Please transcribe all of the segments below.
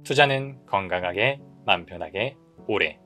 투자는 건강하게, 마음 편하게, 오래.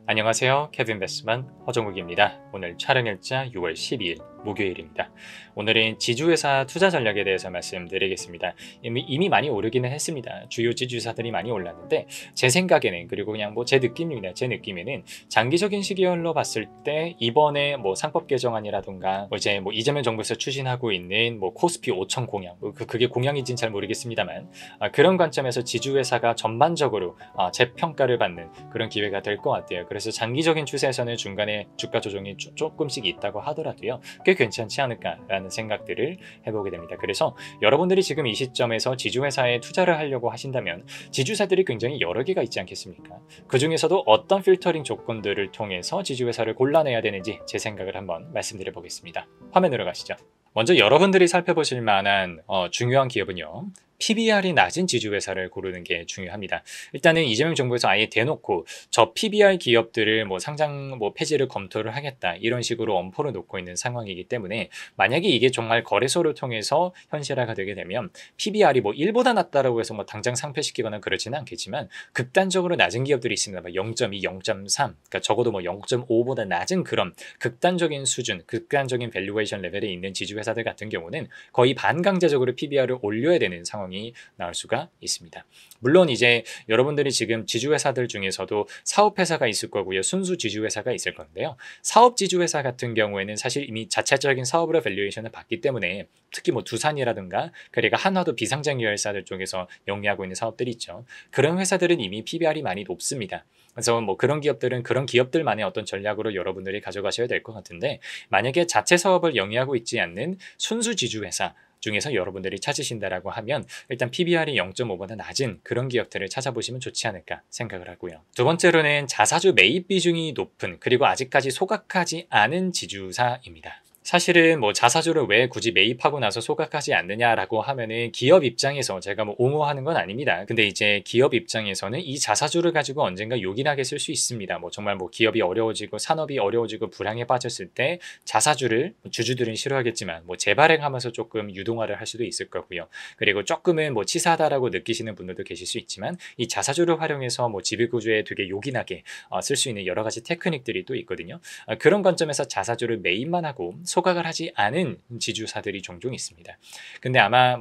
안녕하세요. 케빈 베스만 허정욱입니다. 오늘 촬영일자 6월 12일 목요일입니다. 오늘은 지주회사 투자 전략에 대해서 말씀드리겠습니다. 이미 많이 오르기는 했습니다. 주요 지주사들이 많이 올랐는데 제 생각에는, 그리고 그냥 제 느낌에는 장기적인 시기열로 봤을 때 이번에 상법 개정안이라든가 이제 이재명 정부에서 추진하고 있는 코스피 5천 공약, 그게 공약인지는 잘 모르겠습니다만, 그런 관점에서 지주회사가 전반적으로 재평가를 받는 그런 기회가 될 것 같아요. 그래서 장기적인 추세에서는 중간에 주가 조정이 조금씩 있다고 하더라도요, 꽤 괜찮지 않을까라는 생각들을 해보게 됩니다. 그래서 여러분들이 지금 이 시점에서 지주회사에 투자를 하려고 하신다면 지주사들이 굉장히 여러 개가 있지 않겠습니까? 그 중에서도 어떤 필터링 조건들을 통해서 지주회사를 골라내야 되는지 제 생각을 한번 말씀드려 보겠습니다. 화면으로 가시죠. 먼저 여러분들이 살펴보실 만한 중요한 기업은요, PBR이 낮은 지주회사를 고르는 게 중요합니다. 일단은 이재명 정부에서 아예 대놓고 저 PBR 기업들을 상장 폐지를 검토를 하겠다, 이런 식으로 엄포를 놓고 있는 상황이기 때문에, 만약에 이게 정말 거래소를 통해서 현실화가 되게 되면 PBR이 1보다 낮다라고 해서 당장 상폐시키거나 그러지는 않겠지만, 극단적으로 낮은 기업들이 있습니다. 0.2, 0.3, 그러니까 적어도 0.5보다 낮은 그런 극단적인 수준, 극단적인 밸류에이션 레벨에 있는 지주회사들 같은 경우는 거의 반강제적으로 PBR을 올려야 되는 상황이 나올 수가 있습니다. 물론 이제 여러분들이 지금 지주회사들 중에서도 사업회사가 있을 거고요, 순수 지주회사가 있을 건데요, 사업 지주회사 같은 경우에는 사실 이미 자체적인 사업으로 밸류에이션을 받기 때문에, 특히 두산이라든가 그리고 한화도 비상장 계열사들 쪽에서 영위하고 있는 사업들이 있죠. 그런 회사들은 이미 PBR이 많이 높습니다. 그래서 그런 기업들은 그런 기업들만의 어떤 전략으로 여러분들이 가져가셔야 될 것 같은데, 만약에 자체 사업을 영위하고 있지 않는 순수 지주회사 중에서 여러분들이 찾으신다라고 하면 일단 PBR이 0.5보다 낮은 그런 기업들을 찾아보시면 좋지 않을까 생각을 하고요. 두 번째로는 자사주 매입 비중이 높은, 그리고 아직까지 소각하지 않은 지주사입니다. 사실은 자사주를 왜 굳이 매입하고 나서 소각하지 않느냐라고 하면은, 기업 입장에서 제가 옹호하는 건 아닙니다. 근데 이제 기업 입장에서는 이 자사주를 가지고 언젠가 요긴하게 쓸 수 있습니다. 정말 기업이 어려워지고 산업이 어려워지고 불황에 빠졌을 때 자사주를 주주들은 싫어하겠지만 재발행하면서 조금 유동화를 할 수도 있을 거고요. 그리고 조금은 치사하다라고 느끼시는 분들도 계실 수 있지만, 이 자사주를 활용해서 지배구조에 되게 요긴하게 쓸 수 있는 여러 가지 테크닉들이 또 있거든요. 그런 관점에서 자사주를 매입만 하고 소각을 하지 않은 지주사들이 종종 있습니다. 근데 아마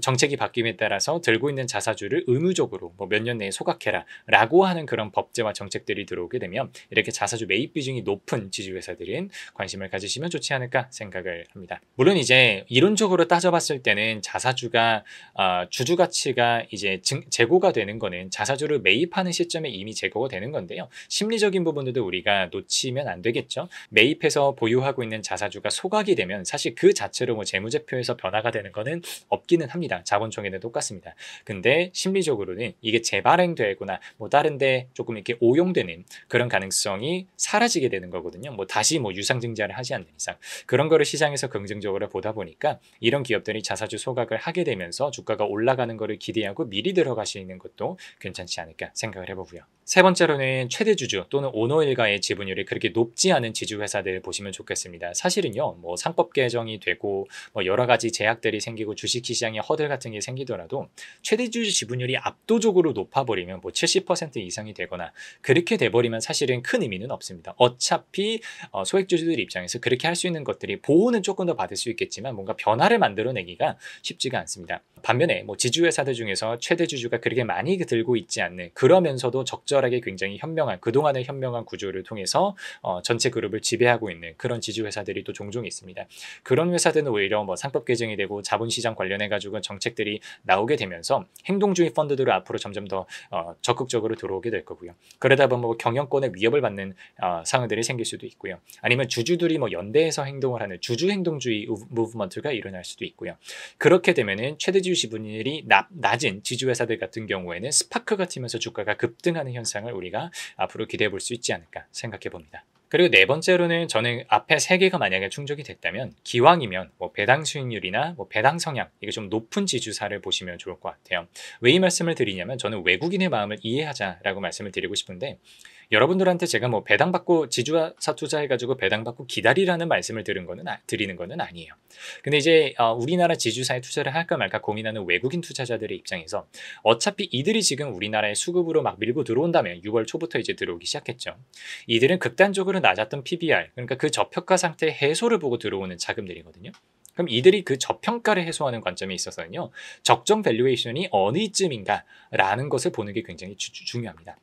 정책이 바뀜에 따라서 들고 있는 자사주를 의무적으로 몇 년 내에 소각해라 라고 하는 그런 법제와 정책들이 들어오게 되면, 이렇게 자사주 매입 비중이 높은 지주회사들은 관심을 가지시면 좋지 않을까 생각을 합니다. 물론 이제 이론적으로 따져봤을 때는 자사주가 주주 가치가 이제 재고가 되는 거는 자사주를 매입하는 시점에 이미 재고가 되는 건데요, 심리적인 부분들도 우리가 놓치면 안 되겠죠. 매입해서 보유하고 있는 자사주가 소각이 되면 사실 그 자체로 재무제표에서 변화가 되는 거는 없기는 합니다. 자본총회는 똑같습니다. 근데 심리적으로는 이게 재발행되거나 다른데 조금 이렇게 오용되는 그런 가능성이 사라지게 되는 거거든요. 다시 유상증자를 하지 않는 이상 그런 거를 시장에서 긍정적으로 보다 보니까, 이런 기업들이 자사주 소각을 하게 되면서 주가가 올라가는 거를 기대하고 미리 들어가시는 것도 괜찮지 않을까 생각을 해보고요. 세 번째로는 최대 주주 또는 오너 일가의 지분율이 그렇게 높지 않은 지주회사들 보시면 좋겠습니다. 사실은요, 상법 개정이 되고 여러 가지 제약들이 생기고 주식시장에 허들 같은 게 생기더라도 최대 주주 지분율이 압도적으로 높아버리면 70% 이상이 되거나 그렇게 돼버리면 사실은 큰 의미는 없습니다. 어차피 소액주주들 입장에서 그렇게 할 수 있는 것들이, 보호는 조금 더 받을 수 있겠지만 뭔가 변화를 만들어내기가 쉽지가 않습니다. 반면에 지주회사들 중에서 최대 주주가 그렇게 많이 들고 있지 않는, 그러면서도 적절하게 굉장히 현명한, 그동안의 현명한 구조를 통해서 전체 그룹을 지배하고 있는 그런 지주회사들이 또 종종 있습니다. 그런 회사들은 오히려 상법 개정이 되고 자본시장 관련해 가지고 정책들이 나오게 되면서 행동주의 펀드들을 앞으로 점점 더 적극적으로 들어오게 될 거고요. 그러다 보면 경영권에 위협을 받는 상황들이 생길 수도 있고요. 아니면 주주들이 연대해서 행동을 하는 주주 행동주의 무브먼트가 일어날 수도 있고요. 그렇게 되면은 최대 주주 지분율이 낮은 지주회사들 같은 경우에는 스파크가 튀면서 주가가 급등하는 현상을 우리가 앞으로 기대해 볼 수 있지 않을까 생각해 봅니다. 그리고 네 번째로는, 저는 앞에 세 개가 만약에 충족이 됐다면 기왕이면 배당 수익률이나 배당 성향, 이게 좀 높은 지주사를 보시면 좋을 것 같아요. 왜 이 말씀을 드리냐면, 저는 외국인의 마음을 이해하자라고 말씀을 드리고 싶은데, 여러분들한테 제가 뭐 배당받고 지주회사 투자해가지고 배당받고 기다리라는 말씀을 드리는 거는 아니에요. 근데 이제 우리나라 지주사에 투자를 할까 말까 고민하는 외국인 투자자들의 입장에서 어차피 이들이 지금 우리나라에 수급으로 막 밀고 들어온다면 6월 초부터 이제 들어오기 시작했죠. 이들은 극단적으로 낮았던 PBR, 그러니까 그 저평가 상태의 해소를 보고 들어오는 자금들이거든요. 그럼 이들이 그 저평가를 해소하는 관점에 있어서는요, 적정 밸류에이션이 어느쯤인가라는 것을 보는 게 굉장히 중요합니다.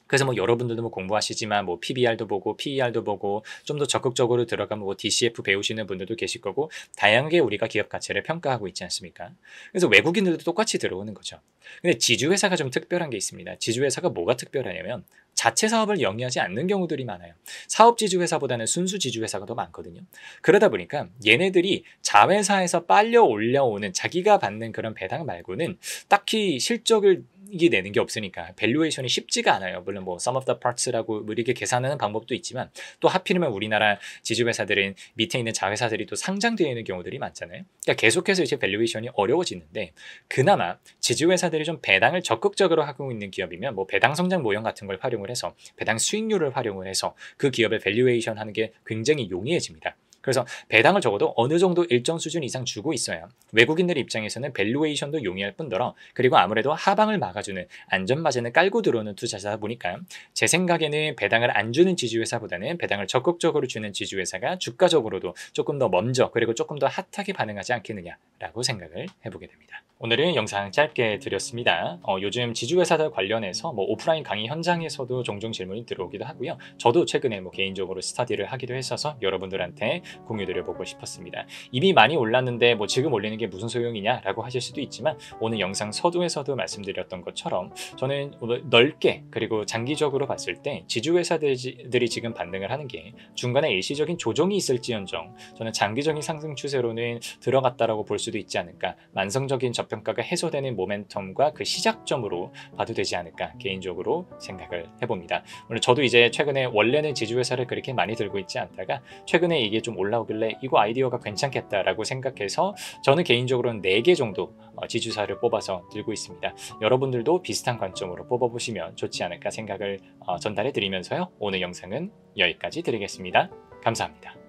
그래서 뭐 여러분들도 뭐 공부하시지만 뭐 PBR도 보고 PER도 보고 좀 더 적극적으로 들어가면 뭐 DCF 배우시는 분들도 계실 거고 다양하게 우리가 기업 가치를 평가하고 있지 않습니까? 그래서 외국인들도 똑같이 들어오는 거죠. 근데 지주회사가 좀 특별한 게 있습니다. 지주회사가 뭐가 특별하냐면 자체 사업을 영위하지 않는 경우들이 많아요. 사업 지주회사보다는 순수 지주회사가 더 많거든요. 그러다 보니까 얘네들이 자회사에서 빨려 올려오는 자기가 받는 그런 배당 말고는 딱히 실적을 이게 내는 게 없으니까 밸류에이션이 쉽지가 않아요. 물론 뭐 sum of the parts라고 이렇게 계산하는 방법도 있지만 또 하필이면 우리나라 지주회사들은 밑에 있는 자회사들이 또 상장되어 있는 경우들이 많잖아요. 그러니까 계속해서 이제 밸류에이션이 어려워지는데 그나마 지주회사들이 좀 배당을 적극적으로 하고 있는 기업이면 뭐 배당 성장 모형 같은 걸 활용을 해서 배당 수익률을 활용을 해서 그 기업의 밸류에이션 하는 게 굉장히 용이해집니다. 그래서 배당을 적어도 어느 정도 일정 수준 이상 주고 있어야 외국인들 입장에서는 밸류에이션도 용이할 뿐더러 그리고 아무래도 하방을 막아주는 안전마진을 깔고 들어오는 투자자다 보니까 제 생각에는 배당을 안 주는 지주회사보다는 배당을 적극적으로 주는 지주회사가 주가적으로도 조금 더 먼저 그리고 조금 더 핫하게 반응하지 않겠느냐라고 생각을 해보게 됩니다. 오늘은 영상 짧게 드렸습니다. 요즘 지주회사들 관련해서 뭐 오프라인 강의 현장에서도 종종 질문이 들어오기도 하고요. 저도 최근에 뭐 개인적으로 스터디를 하기도 했어서 여러분들한테 공유드려보고 싶었습니다. 이미 많이 올랐는데 뭐 지금 올리는 게 무슨 소용이냐라고 하실 수도 있지만 오늘 영상 서두에서도 말씀드렸던 것처럼 저는 넓게 그리고 장기적으로 봤을 때 지주회사들이 지금 반등을 하는 게 중간에 일시적인 조정이 있을지언정 저는 장기적인 상승 추세로는 들어갔다라고 볼 수도 있지 않을까. 만성적인 저평가가 해소되는 모멘텀과 그 시작점으로 봐도 되지 않을까 개인적으로 생각을 해봅니다. 물론 저도 이제 최근에 원래는 지주회사를 그렇게 많이 들고 있지 않다가 최근에 이게 좀 올라오길래 이거 아이디어가 괜찮겠다라고 생각해서 저는 개인적으로는 4개 정도 지주사를 뽑아서 들고 있습니다. 여러분들도 비슷한 관점으로 뽑아보시면 좋지 않을까 생각을 전달해 드리면서요. 오늘 영상은 여기까지 드리겠습니다. 감사합니다.